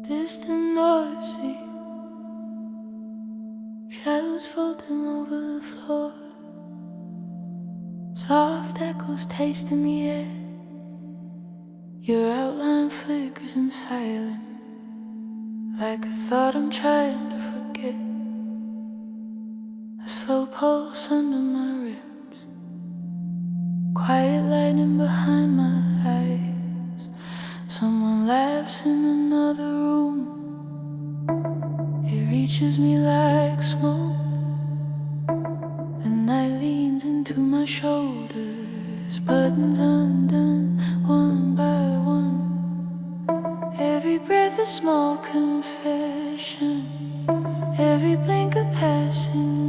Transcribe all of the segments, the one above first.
distant noisy shadows floating over the floor, soft echoes tasting the air. Your outline flickers in silence, like a thought I'm trying to forget. A slow pulse under my ribs, quiet lightning behind my eyes. Someone laughs in another room. It reaches me like smoke. The night leans into my shoulders, buttons undone one by one. Every breath a small confession, every blink a passing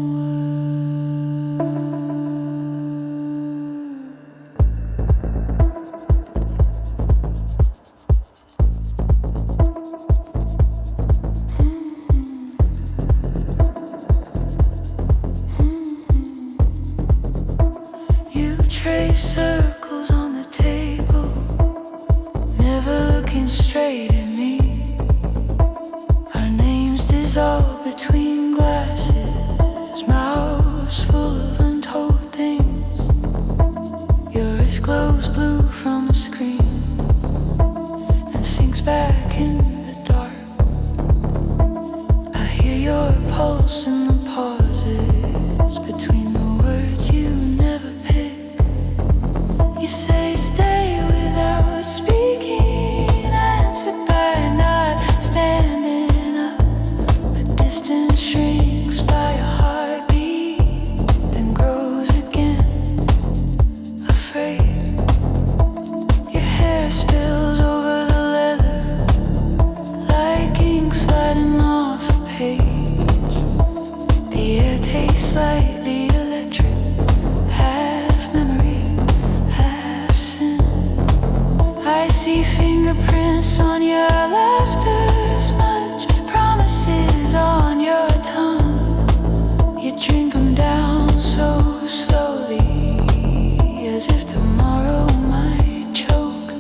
circles on the table, never looking straight at me. Our names dissolve between glasses, mouths full of untold things. Yours glows blue from a screen and sinks back into the dark. I hear your pulse in the pauses between the words you never pick. You say stay without speaking, answered by not standing up. The distance shrinks by a heartbeat, then grows again, afraid. Your hair spills over the leather, like ink sliding off a page. The air tastes slightly electric, half memory. I see fingerprints on your laughter, smudge promises on your tongue. You drink them down so slowly, as if tomorrow might choke.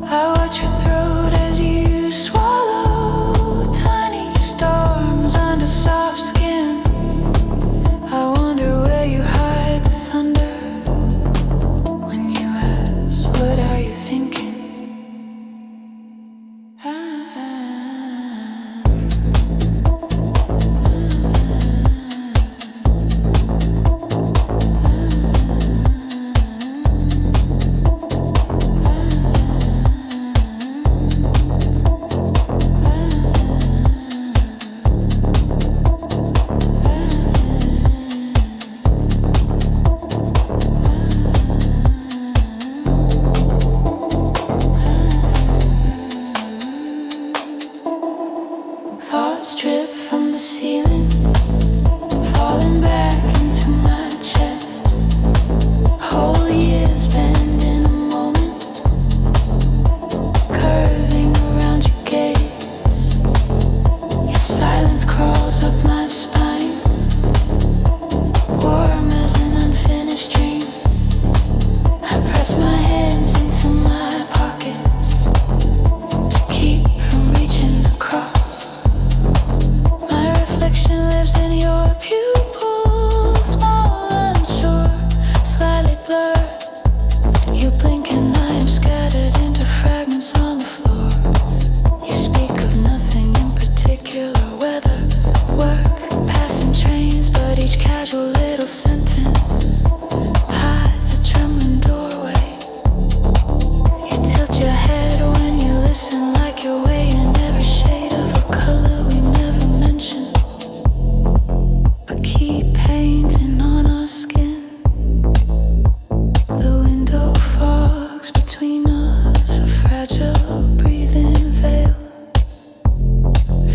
I watch your throat as you swallow tiny storms under soft skin. I wonder where you hide the thunder when you ask, what are you thinking? Thoughts drip from the ceiling, falling back into my chest. Whole years bend in a moment, curving around your gaze. Your silence crawls up my spine, warm as an unfinished dream. I press my hands into my pockets to keep from reaching across. Lives in your pupils, small, unsure, slightly blurred. You blink and I'm scattered into fragments on the floor. You speak of nothing in particular, weather, work, passing trains, but each casual little sentence hides a trembling doorway. You tilt your head when you listen, like you're weighing every shade of a color we never mentioned. Keep painting on our skin. The window fogs between us, a fragile breathing veil.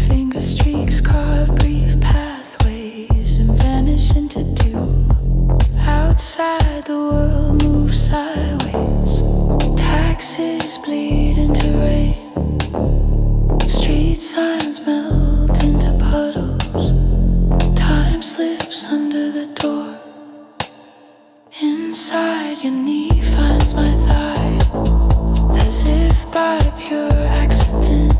Finger streaks carve brief pathways and vanish into dew. Outside the world moves sideways, taxis bleed into rain. Street signs melt into puddles, time slips under the door. Inside your knee finds my thigh, as if by pure accident.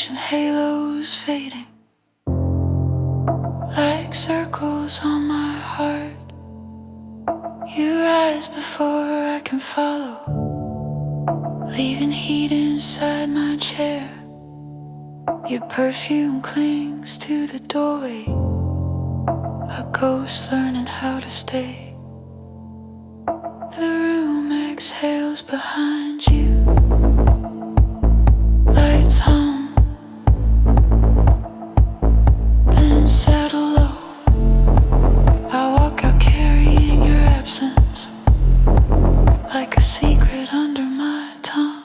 ocean halos fading like circles on my heart. You rise before I can follow, leaving heat inside my chair. Your perfume clings to the doorway, a ghost learning how to stay. The room exhales behind you. Lights hum, then settle low. I walk out carrying your absence, like a secret under my tongue.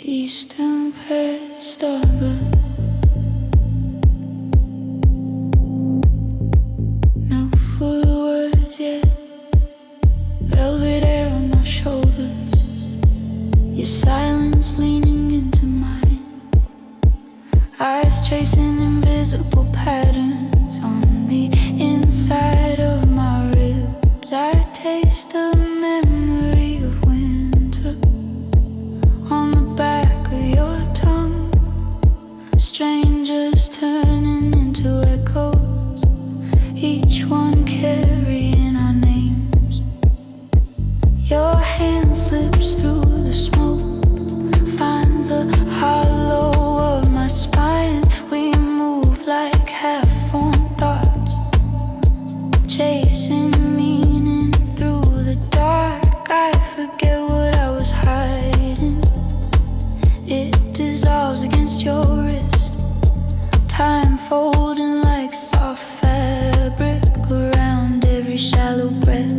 Eastern festival, no full words yet. Velvet air on my shoulders, your silence leaning into mine. Eyes tracing invisible patterns on the inside of my ribs. I taste the memory of winter on the back of your tongue. Strangers turning into echoes, each one carrying our names. Your hand slips through the smoke, finds the hollow of my spine. We move like half-formed thoughts, chasing meaning through the dark. I forget what I was hiding. It dissolves against your wrist, time folding like soft fabric around every shallow breath.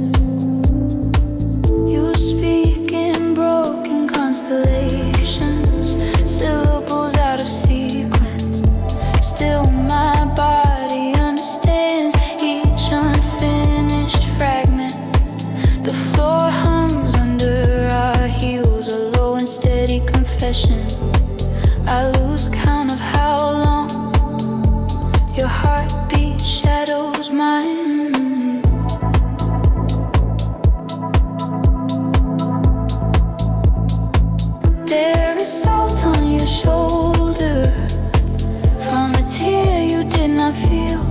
You speak in broken constellations, syllables out of sequence. Still my body understands each unfinished fragment. The floor hums under our heels, a low and steady confession. I lose count of how long your heartbeat shadows mine. There is salt on your shoulder from a tear you did not feel.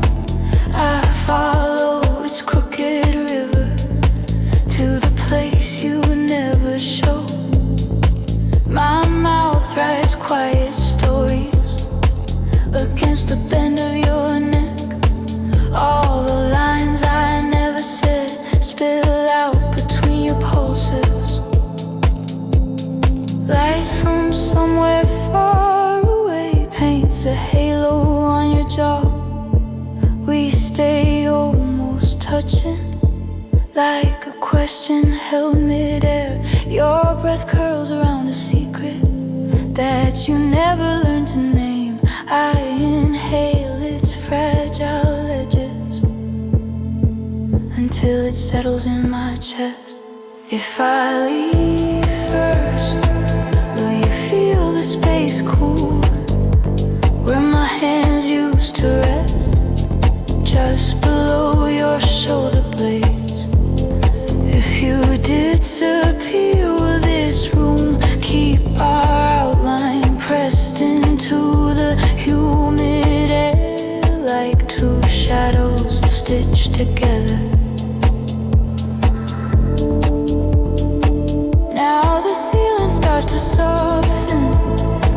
I follow its crooked river to the place you never show. My mouth writes quiet stories against the bend of your neck. All the lines I never said spill out between your pulses. Light from somewhere far away paints a halo on your jaw. We stay almost touching, like a question held midair. Your breath curls around a secret that you never learned to name. I inhale its fragile edges until it settles in my chest. If I leave first, will you feel the space cool where my hands used to rest, just below your shoulder blades? If you disappear, will this room keep our outline pressed into the humid air like two shadows stitched together? Now the ceiling starts to soften,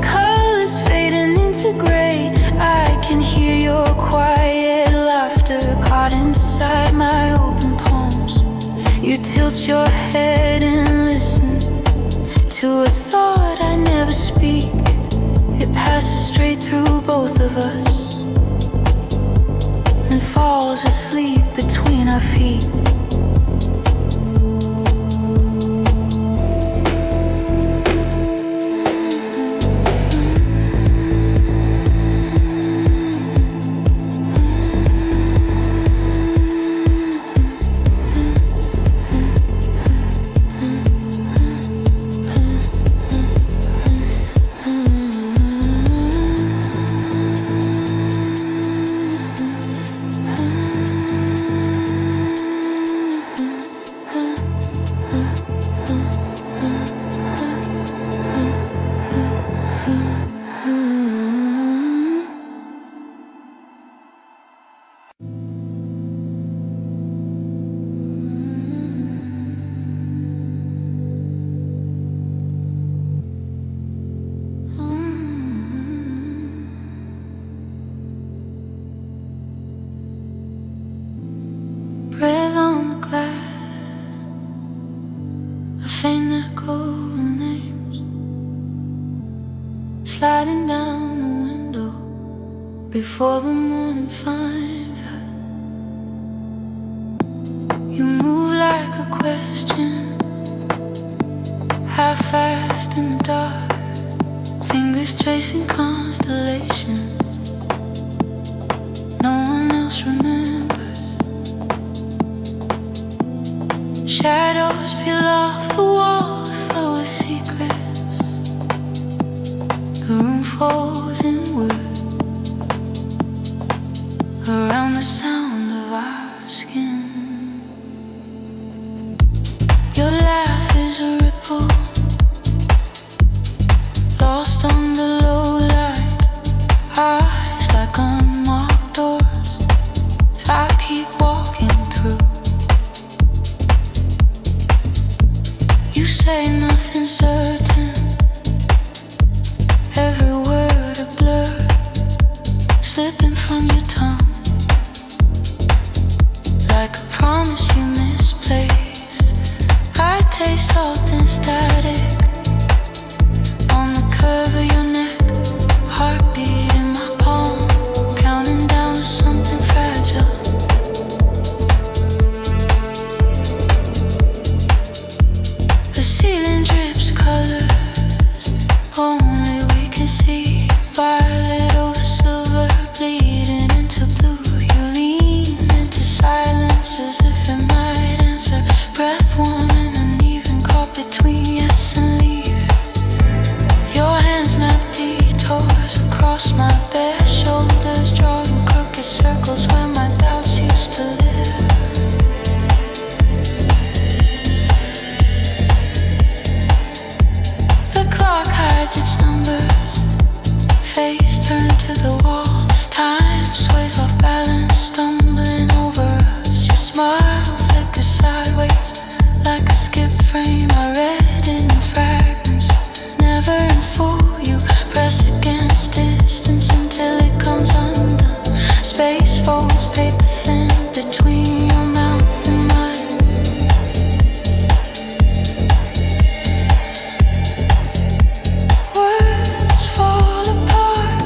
colors fading into gray. I can hear your quiet laughter caught inside my open palms. You tilt your head and listen to a thought I never speak. It passes straight through both of us and falls asleep between our feet. sliding down the window before the morning finds us. You move like a question, half fast in the dark, fingers tracing constellations no one else remembers. Shadows peel off the walls, slow as secrets. The room falls inward around the sound of our skin. Your laugh is a ripple, lost under low light, eyes like unmarked doors I keep walking through. You say nothing certain, every word a blur, slipping from your tongue, like a promise you misplaced. I taste salt and static on the curve of your neck, heartbeat in my palm, counting down to something fragile. The ceiling drips colors only we can see, violet over silver, bleeding into blue. You lean into silence as if it might answer, breath warm and uneven, caught between yes and leave. Your hands map detours across my bare shoulders, drawing crooked circles where my doubts used to live. The clock hides its numbers, face turned to the wall, time sways off balance, stumbling over us. Your smile flickers sideways like a skip frame I read in fragments, never in full. You press against distance until it comes undone. Space folds paper thin between your mouth and mine. Words fall apart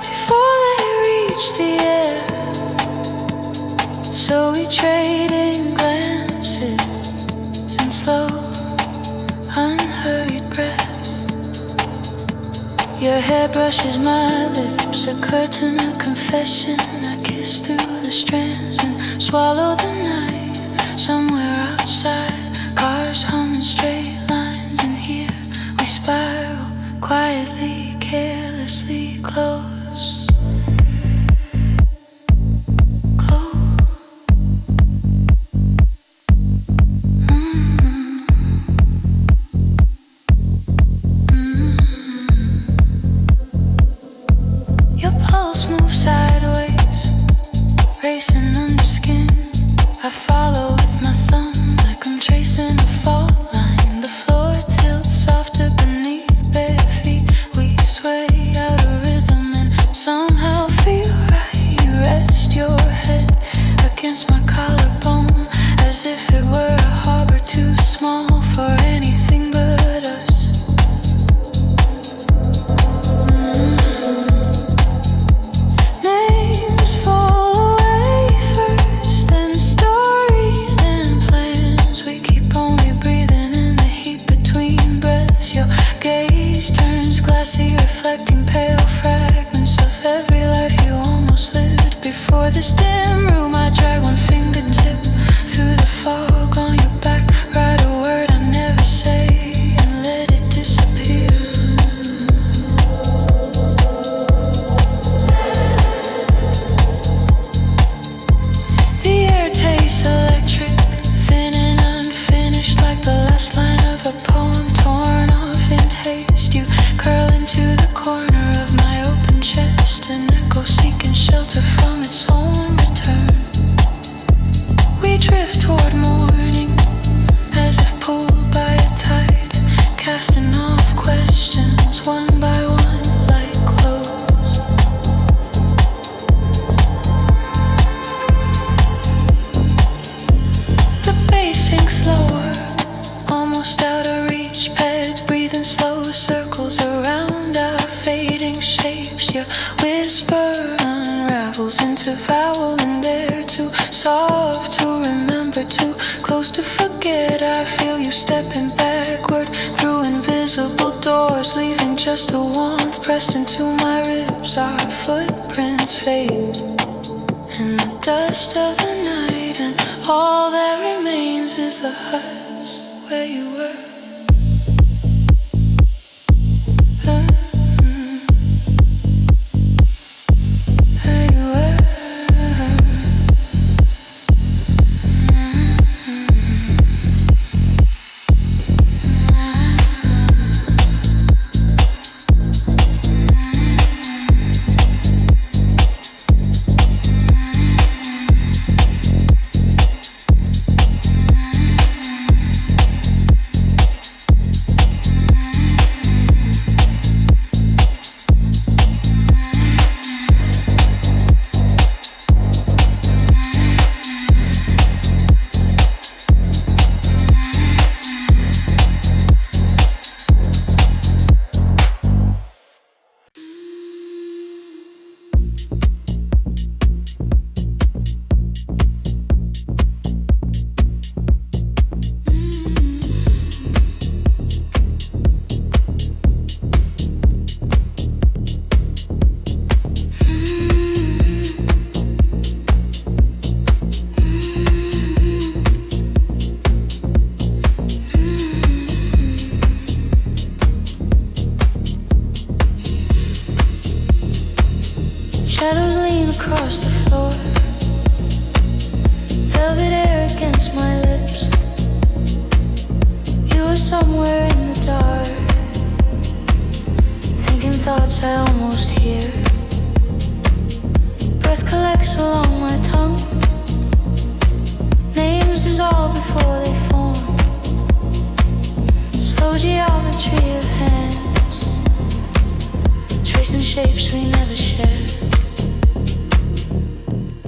before they reach the air, so we trade in glances and slow, unhurried breaths. Your hair brushes my lips, a curtain, a confession. I kiss through the strands and swallow the night. Somewhere outside, cars hum in straight lines, and here we spiral quietly, carelessly close. Close. Your pulse moves sideways, racing under skin. I follow with my thumb like I'm tracing a fault line. The floor tilts softer beneath bare feet. We sway out of rhythm and somehow feel right. You rest your head against my collarbone as if it were a harbor too small for anything but us. Names fall away first, then stories, then plans. We keep only breathing in the heat between breaths. Your gaze turns glassy, reflecting pale fragments of every life you almost lived. Before this dim room, I drag one fingertip through the fog on your back, write a word I never say, and let it disappear. The air tastes electric, thin and unfinished, like the last line of a poem torn off in haste. You curl into the corner of my fading shapes. Your whisper unravels into vowel and air. Too soft to remember, too close to forget. I feel you stepping backward through invisible doors, leaving just a warmth pressed into my ribs. Our footprints fade in the dust of the night, and all that remains is the hush where you were. Shadows lean across the floor, velvet air against my lips. You were somewhere in the dark, thinking thoughts I almost hear. Breath collects along my tongue, names dissolve before they form. Slow geometry of hands, tracing shapes we never shared.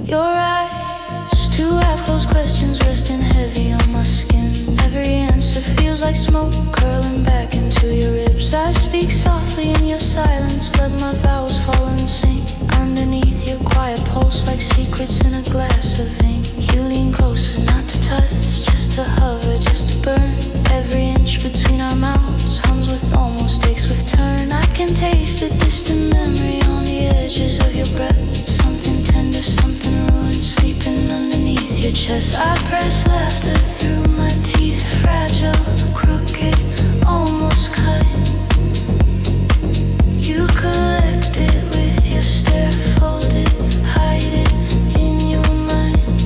Your eyes, two half-closed questions resting heavy on my skin. Every answer feels like smoke curling back into your ribs. I speak softly in your silence, let my vowels fall and sink underneath your quiet pulse like secrets in a glass of ink. You lean closer, not to touch, just to hover, just to burn. Every inch between our mouths hums with almost takes with turn. I can taste a distant memory on the edges of your breath. Something tender, something ruined, sleeping underneath your chest. I press laughter through my teeth, fragile, crooked, almost cut. You collect it with your stare, folded, hide it in your mind.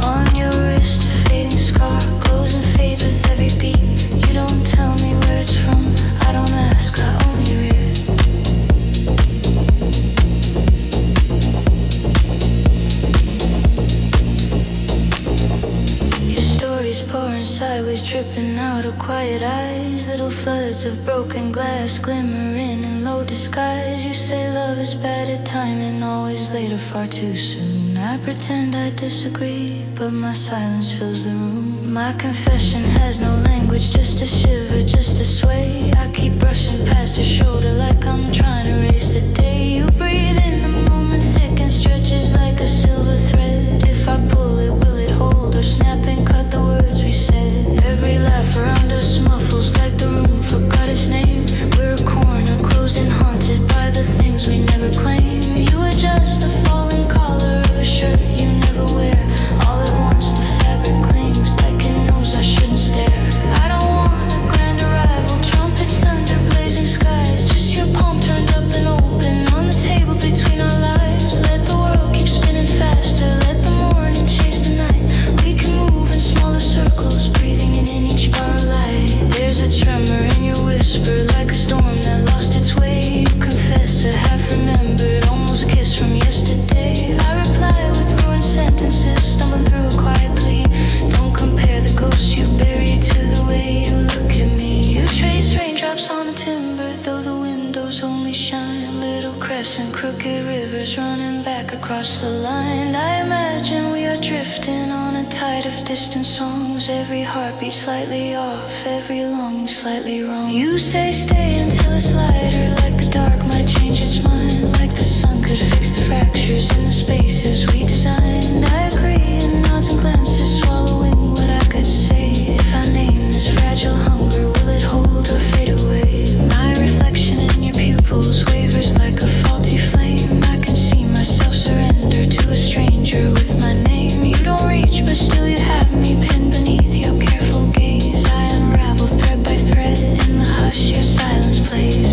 On your wrist, a fading scar, glows and fades with every beat. You don't tell me where it's from, I don't ask, I only read. Pouring sideways, dripping out of quiet eyes. Little floods of broken glass glimmering in low disguise. You say love is bad at timing, always late or far too soon. I pretend I disagree, but my silence fills the room. My confession has no language, just a shiver, just a sway. I keep brushing past your shoulder like I'm trying to erase the day. You breathe in the moment, thick and stretches like a silver thread. If I pull it, will it hold or snap and cut the words we said? Every laugh around us muffles like the room forgot its name. We're a corner, closed and haunted by the things we never claim. You adjust the falling collar of a shirt you never wear. All at once the fabric clings like it knows I shouldn't stare. I don't want a grand arrival, trumpets, thunder, blazing skies. Just your palm turned up and open on the table between our lives. Let the world keep spinning faster, let the morning chase the night. We can move in smaller circles, breathing in each bar of light. There's a tremor in your whisper, like a storm that lost its way. You confess to half remembered, almost kissed from yesterday. I reply with ruined sentences, stumbling through it quietly. Don't compare the ghosts you buried to the way you look at me. You trace raindrops on the timber, though the windows only shine little crests twists and crooked rivers running back across the line. I imagine we are drifting on a tide of distant songs. Every heartbeat slightly off, every longing slightly wrong. You say stay until it's lighter, like the dark might change its mind, like the sun could fix the fractures in the spaces we designed. I agree in nods and glances, swallowing what I could say. If I name this fragile hunger, will it hold or fade away? My reflection in your pupils wavers like a faulty flame. I can see myself surrender to a stranger with my name. You don't reach, but still you have me pinned beneath your careful gaze. I unravel thread by thread in the hush your silence plays.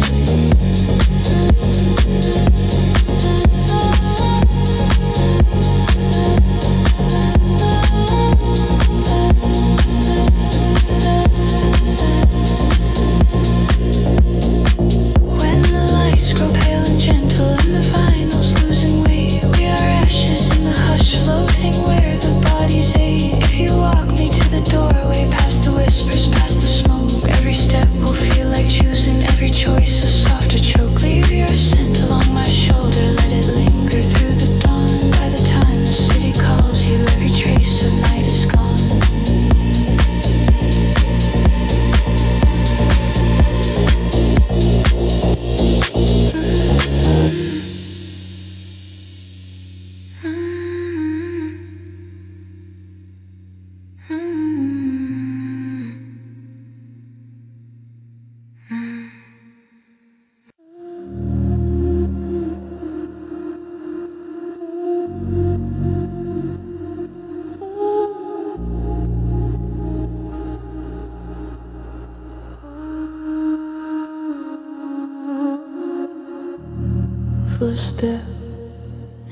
Footstep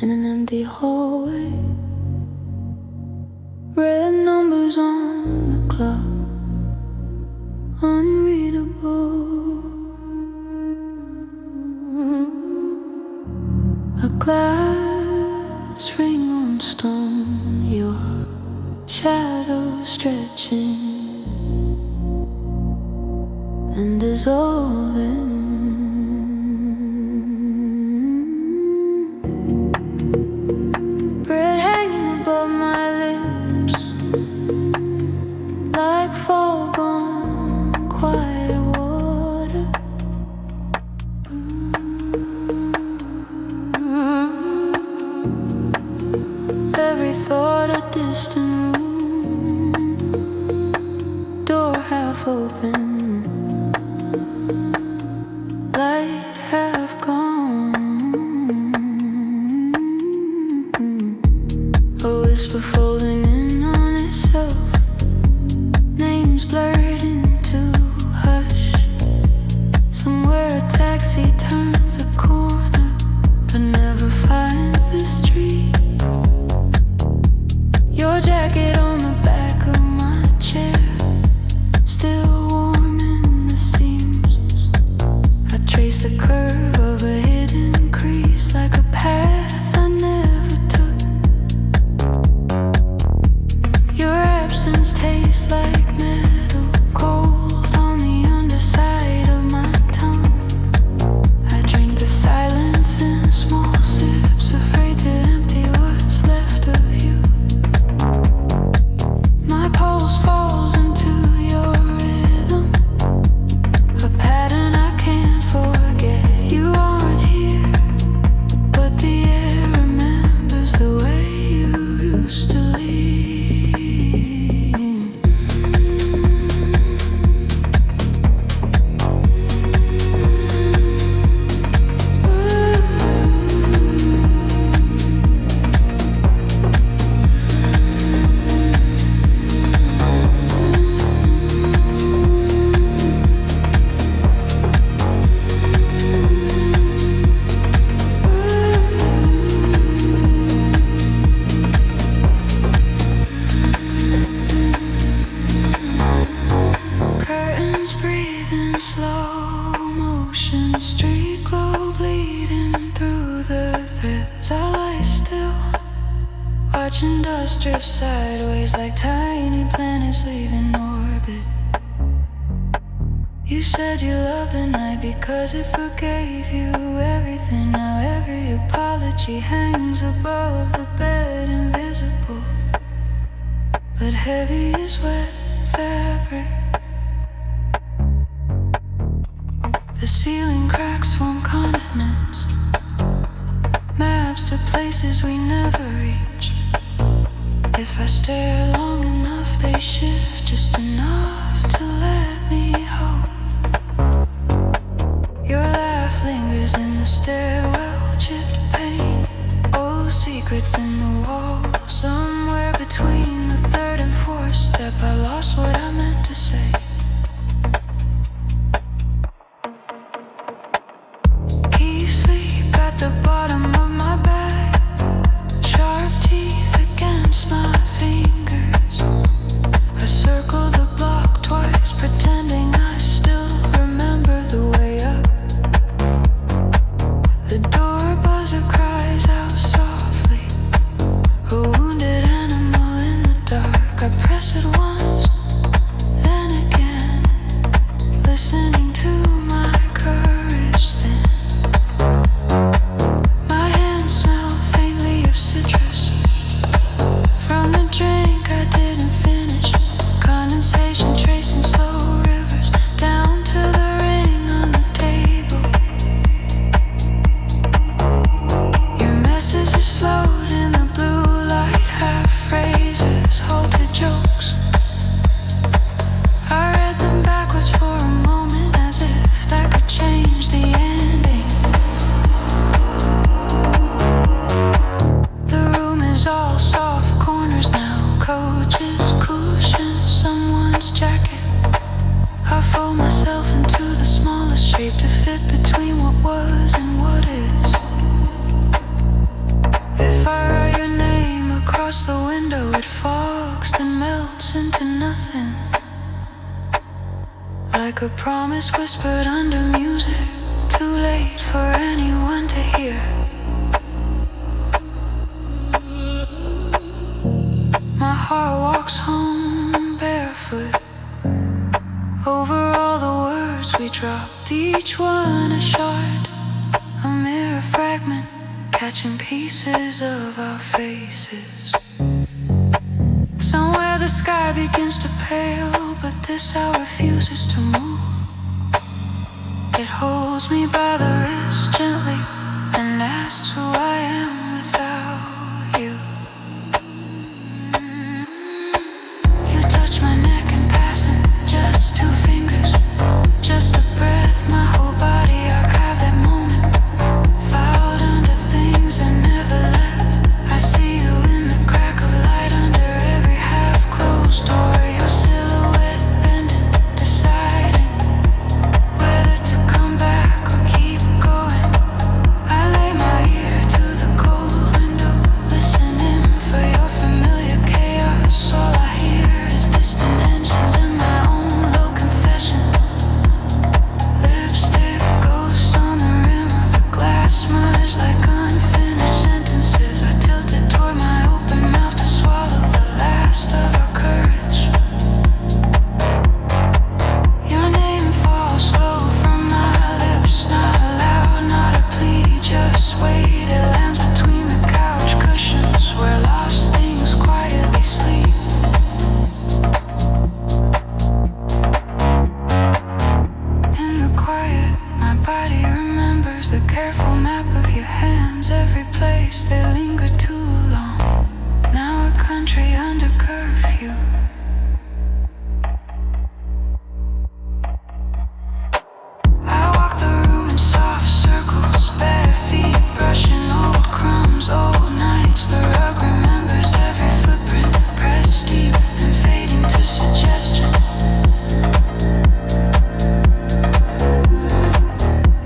in an empty hallway, red numbers on the clock, unreadable. A glass ring on stone, your shadow stretching and dissolving. Every thought a distant room, door half open, light half gone. A whisper folding in on itself, names blurred into hush. Somewhere a taxi turns a corner, but never finds the street. Your jacket on the back of my chair, still warm in the seams. I trace the curve of a hidden crease, like a path I never took. Your absence tastes like metal, cold on the underside of my tongue. I drink the silence in small sips, afraid to empty what's left of you. My pulse falls into your rhythm, a pattern I can't forget. You aren't here, but the air remembers the way you used to leave. Curtains breathe in slow motion, street glow bleeding through the threads. I lie still, watching dust drift sideways like tiny planets leaving orbit. You said you loved the night because it forgave you everything. Now every apology hangs above the bed, invisible, but heavy as wet fabric. The ceiling cracks form continents, maps to places we never reach. If I stare long enough, they shift just enough to let me hope. Your laugh lingers in the stairwell, chipped paint, old secrets in the wall. Somewhere between the third and fourth step, I lost what I meant to say. Keys sleep at the bottom of my bag, sharp teeth against my fingers. I circle the block twice, pretending I still remember the way up. The door buzzer cries out softly, a wounded animal in the dark. I press it once, then again, listening to my courage then. My hands smell faintly of citrus from the drink I didn't finish. Condensation tracing slow rivers down to the ring on the table. Your messages float in the blue light, half phrases, halted jokes. I read them backwards for a moment, as if that could change the ending. The room is all soft corners now, coaches, cushions, someone's jacket. I fold myself into the smallest shape to fit between what was and what is. If I write your name across the window, it fogs, then melts into nothing. Like a promise whispered under music, too late for anyone to hear. My heart walks home barefoot over all the words we dropped, each one a shard, a mirror fragment, catching pieces of our faces. Somewhere the sky begins to pale, but this hour refuses to move. It holds me by the wrist gently and asks who I am without you. You touch my neck in passing, just 2 fingers, just a breath, my whole body archive that moment, filed under things that never left. I see you in the crack of light under every half-closed door. Your silhouette bending, deciding whether to come back or keep going. I lay my ear to the cold window, listening for your familiar chaos. All I hear is distant engines and my own low confession. Lipstick ghosts on the rim of the glass, smudge like unfinished sentences. I tilted toward my open mouth to swallow the last of our courage. Your name falls slow from my lips, not loud, not a plea, just wait. It lands between the couch cushions where lost things quietly sleep. In the quiet, my body remembers the careful map of your hands, every place they linger too long. Now a country under curfew. I walk the room in soft circles, bare feet brushing old crumbs, old nights. The rug remembers every footprint, pressed deep and fading to suggestion.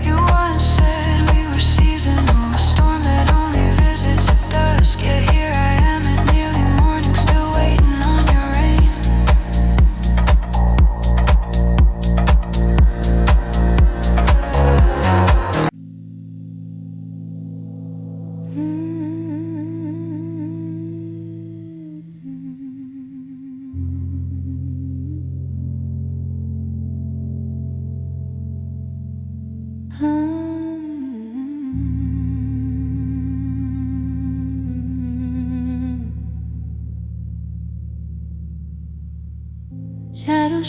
You once said we were seasonal, a storm that only visits at dusk. Yet here Shadows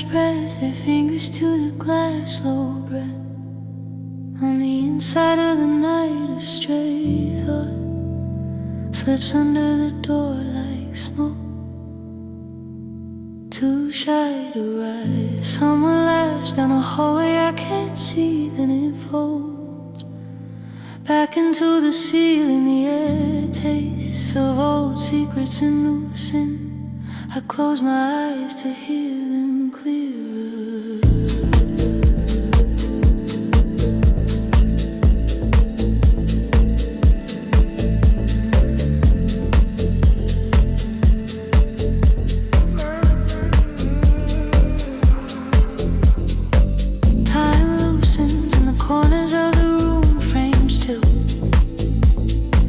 press their fingers to the glass, slow breath. On the inside of the night, a stray thought slips under the door like smoke. Too shy to rise. Someone laughs down a hallway I can't see, then it folds back into the ceiling. The air tastes of old secrets and new sin. I close my eyes to hear them clearer. Time loosens in the corners of the room, frames too.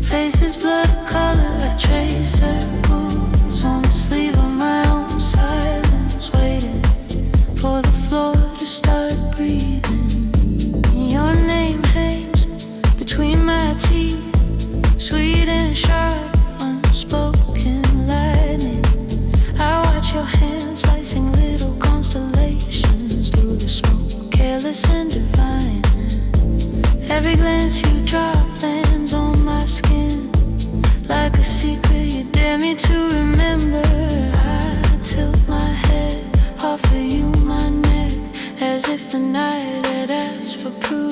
Faces blood color, I trace circles on the sleeve of my own silence, waiting for the floor to start breathing. Your name hangs between my teeth, sweet and sharp, unspoken lightning. I watch your hands slicing little constellations through the smoke, careless and divine. Every glance you drop lands on my skin like a secret you dare me to remember. I tilt my head, offer you my neck, as if the night had asked for proof.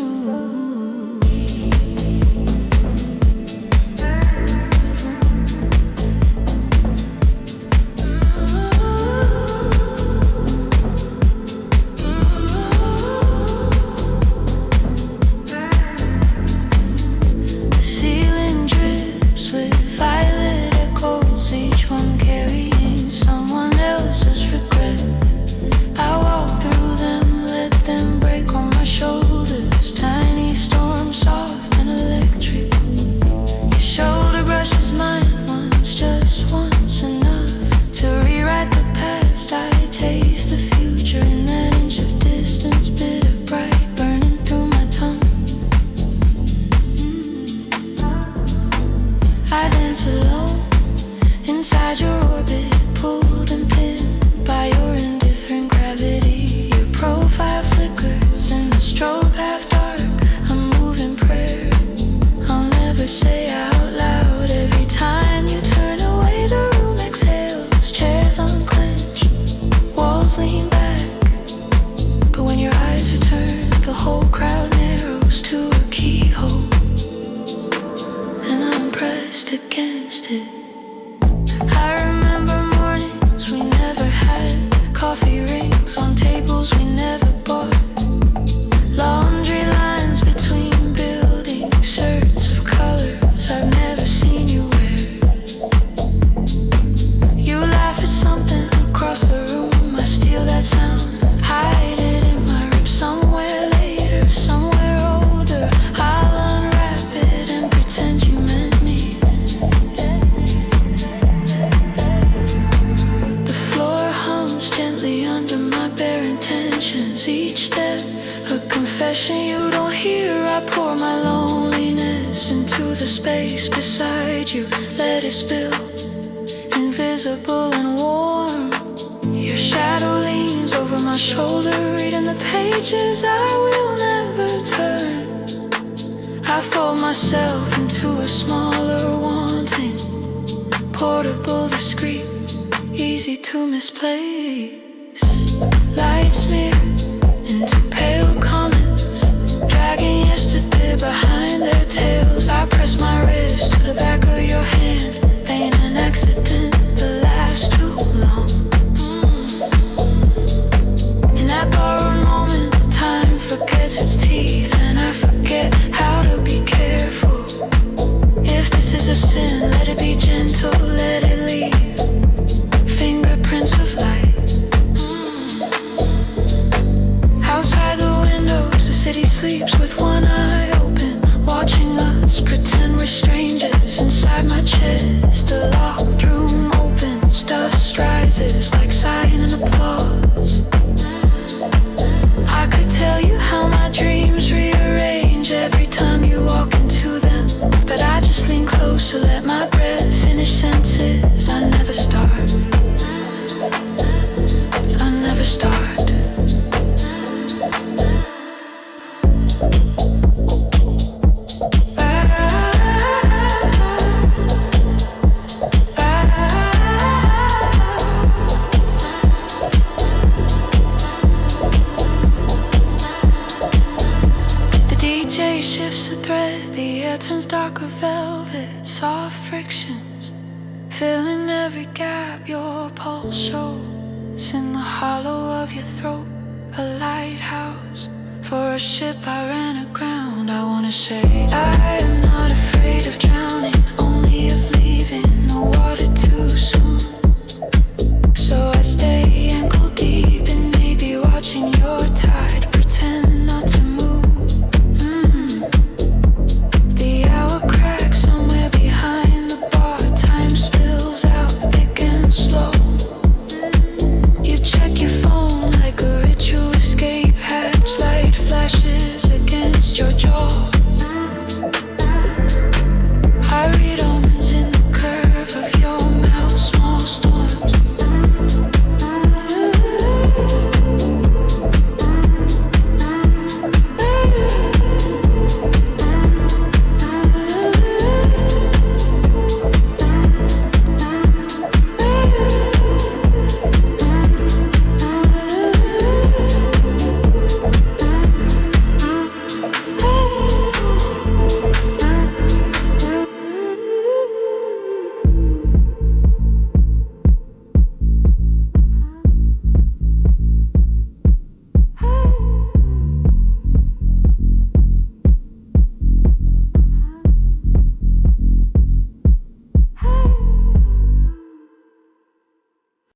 The ceiling drips with violet echoes, each one carrying someone else's regret. I walk through them, let them break on my shoulders. Tiny storms, soft and electric. Your shoulder brushes mine once, just once, enough to rewrite the past. I taste the future in that inch of distance, bitter bright, burning through my tongue. I dance alone inside your orbit, pulled and pinned by your indifferent gravity. Your profile flickers in the strobe half dark. I'm moving prayer I'll never say out loud. Every time you turn away, the room exhales. Chairs unclench, walls lean back. But when your eyes return, the whole crowd narrows to a keyhole, and I'm pressed against it. I remember mornings we never had, coffee rings on tables we never bought, laundry lines between buildings, shirts of colors I've never seen you wear. You laugh at something across the room, I steal that sound, hide it in my ribs. Somewhere later, somewhere older, I'll unwrap it and pretend you meant me. The floor hums gently under my bare intentions. Each step a confession you don't hear. I pour my loneliness into the space beside you, let it spill, invisible and warm. Your shadow leans over my shoulder, reading the pages I will never turn. I fold myself into a smaller wanting, portable, discreet, easy to misplace. Lights smear into pale comments, dragging yesterday behind their tails. I press my wrist to the back of your hand, pain an accident that lasts too long. In that borrowed moment, time forgets its teeth, and I forget how to be careful. If this is a sin, let it be gentle, let it leave fingerprints of light. Outside the windows, the city sleeps with one eye open, watching us pretend we're strangers. Inside my chest, the locked room opens, dust rises like sign and applause. I could tell you how my dreams rearrange loops a thread, the air turns darker velvet. Soft frictions, filling every gap your pulse shows. In the hollow of your throat, a lighthouse. For a ship I ran aground, I wanna say I